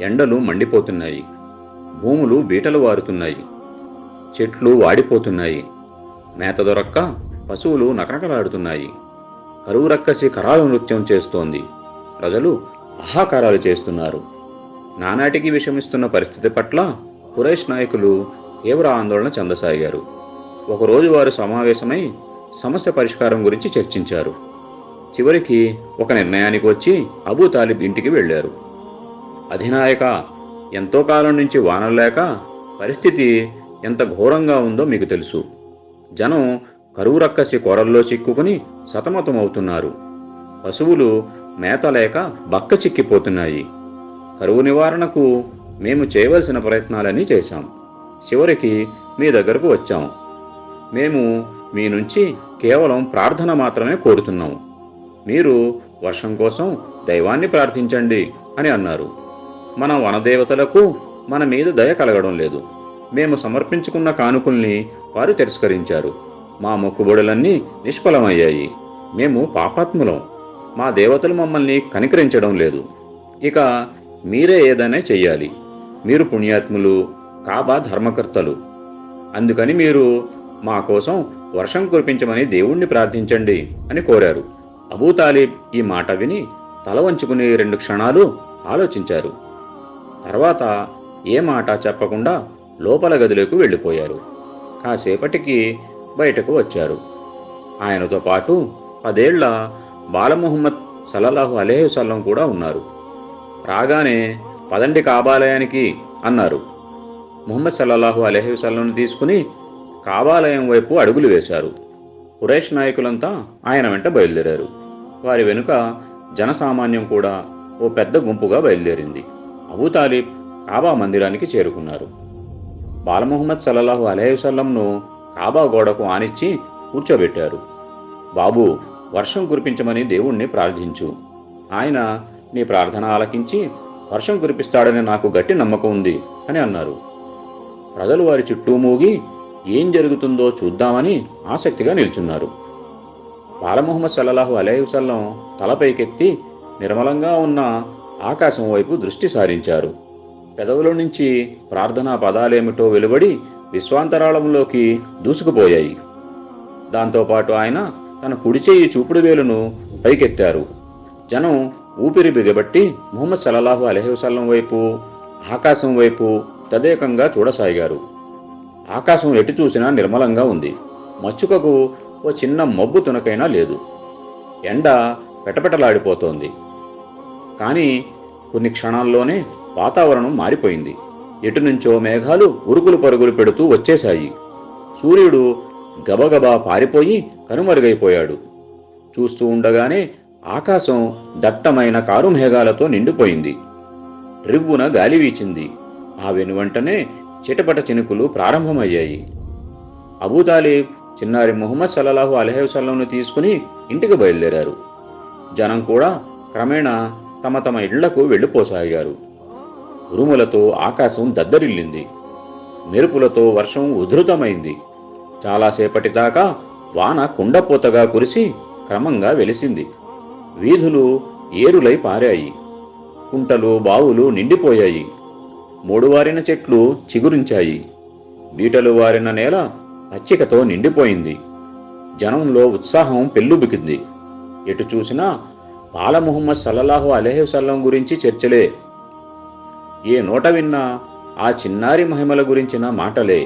ఎండలు మండిపోతున్నాయి. భూములు బీటలు వారుతున్నాయి. చెట్లు వాడిపోతున్నాయి. మేత దొరక్క పశువులు నకనకలాడుతున్నాయి. కరువు రక్కసి కరాలు నృత్యం చేస్తోంది. ప్రజలు ఆహాకారాలు చేస్తున్నారు. నానాటికి విషమిస్తున్న పరిస్థితి పట్ల ఖురైష్ నాయకులు తీవ్ర ఆందోళన చెందసాగారు. ఒకరోజు వారు సమావేశమై సమస్య పరిష్కారం గురించి చర్చించారు. చివరికి ఒక నిర్ణయానికి వచ్చి అబూ తాలిబ్ ఇంటికి వెళ్లారు. అధినాయక, ఎంతో కాలం నుంచి వానలు లేక పరిస్థితి ఎంత ఘోరంగా ఉందో మీకు తెలుసు. జనం కరువు రక్కసి కొరల్లో చిక్కుకుని సతమతమవుతున్నారు. పశువులు మేత లేక బక్క చిక్కిపోతున్నాయి. కరువు నివారణకు మేము చేయవలసిన ప్రయత్నాలన్నీ చేశాం. చివరికి మీ దగ్గరకు వచ్చాం. మేము మీ నుంచి కేవలం ప్రార్థన మాత్రమే కోరుతున్నాము. మీరు వర్షం కోసం దైవాన్ని ప్రార్థించండి అని అన్నారు. మన వనదేవతలకు మన మీద దయ కలగడం లేదు. మేము సమర్పించుకున్న కానుకల్ని వారు తిరస్కరించారు. మా మొక్కుబడులన్నీ నిష్ఫలమయ్యాయి. మేము పాపాత్ములం. మా దేవతలు మమ్మల్ని కనికరించడం లేదు. ఇక మీరే ఏదైనా చెయ్యాలి. మీరు పుణ్యాత్ములు, కాబా ధర్మకర్తలు. అందుకని మీరు మా కోసం వర్షం కురిపించమని దేవుణ్ణి ప్రార్థించండి అని కోరారు. అబూ తాలిబ్ ఈ మాట విని తల వంచుకుని 2 క్షణాలు ఆలోచించారు. తర్వాత ఏ మాట చెప్పకుండా లోపల గదిలోకి వెళ్ళిపోయారు. కాసేపటికి బయటకు వచ్చారు. ఆయనతో పాటు 10 ఏళ్ల బాలముహమ్మద్ సల్లల్లాహు అలైహి వసల్లం కూడా ఉన్నారు. రాగానే పదండి కాబాలయానికి అన్నారు. ముహమ్మద్ సల్లల్లాహు అలైహి వసల్లంను తీసుకుని కాబాలయం వైపు అడుగులు వేశారు. ఖురైష్ నాయకులంతా ఆయన వెంట బయలుదేరారు. వారి వెనుక జనసామాన్యం కూడా ఓ పెద్ద గుంపుగా బయలుదేరింది. అబూ తాలిబ్ కాబా మందిరానికి చేరుకున్నారు. బాలముహమ్మద్ సల్లల్లాహు అలైహి వసల్లంను కాబా గోడకు ఆనిచ్చి కూర్చోబెట్టారు. బాబు, వర్షం కురిపించమని దేవుణ్ణి ప్రార్థించు. ఆయన నీ ప్రార్థన ఆలకించి వర్షం కురిపిస్తాడని నాకు గట్టి నమ్మకం ఉంది అని అన్నారు. ప్రజలు వారి చుట్టూ మూగి ఏం జరుగుతుందో చూద్దామని ఆసక్తిగా నిల్చున్నారు. బాలముహమ్మద్ సల్లల్లాహు అలైహి వసల్లం తలపైకెత్తి నిర్మలంగా ఉన్న ఆకాశం వైపు దృష్టి సారించారు. పెదవుల నుంచి ప్రార్థనా పదాలేమిటో వెలువడి విశ్వాంతరాళంలోకి దూసుకుపోయాయి. దాంతోపాటు ఆయన తన కుడి చెయ్యి చూపుడు వేలును పైకెత్తారు. జనం ఊపిరి బిగబట్టి ముహమ్మద్ సల్లల్లాహు అలైహి వసల్లం వైపు, ఆకాశం వైపు తదేకంగా చూడసాగారు. ఆకాశం ఎటు చూసినా నిర్మలంగా ఉంది. మచ్చుకకు ఓ చిన్న మబ్బు తునకైనా లేదు. ఎండ పెటపెటలాడిపోతోంది. కానీ కొన్ని క్షణాల్లోనే వాతావరణం మారిపోయింది. ఎటు నుంచో మేఘాలు ఉరుకులు పరుగులు పెడుతూ వచ్చేశాయి. సూర్యుడు గబగబా పారిపోయి కనుమరుగైపోయాడు. చూస్తూ ఉండగానే ఆకాశం దట్టమైన కారు మేఘాలతో నిండిపోయింది. రివ్వున గాలి వీచింది. ఆ వెనువెంటనే చిటపట చినుకులు ప్రారంభమయ్యాయి. అబూ తాలిబ్ చిన్నారి ముహమ్మద్ సల్లల్లాహు అలైహి వసల్లంను తీసుకుని ఇంటికి బయలుదేరారు. జనం కూడా క్రమేణా తమ తమ ఇళ్లకు వెళ్ళిపోసాగారు. ఉరుములతో ఆకాశం దద్దరిల్లింది. మెరుపులతో వర్షం ఉధృతమైంది. చాలాసేపటి దాకా వాన కుండపోతగా కురిసి క్రమంగా వెలిసింది. వీధులు ఏరులై పారాయి. కుంటలు, బావులు నిండిపోయాయి. మూడువారిన చెట్లు చిగురించాయి. బీటలు వారిన నేల పచ్చికతో నిండిపోయింది. జనంలో ఉత్సాహం పెల్లుబికింది. ఎటు చూసినా బాల ముహమ్మద్ సల్లల్లాహు అలైహి వసల్లం గురించి చర్చలే. ఏ నోట విన్నా ఆ చిన్నారి మహిమల గురించిన మాటలే.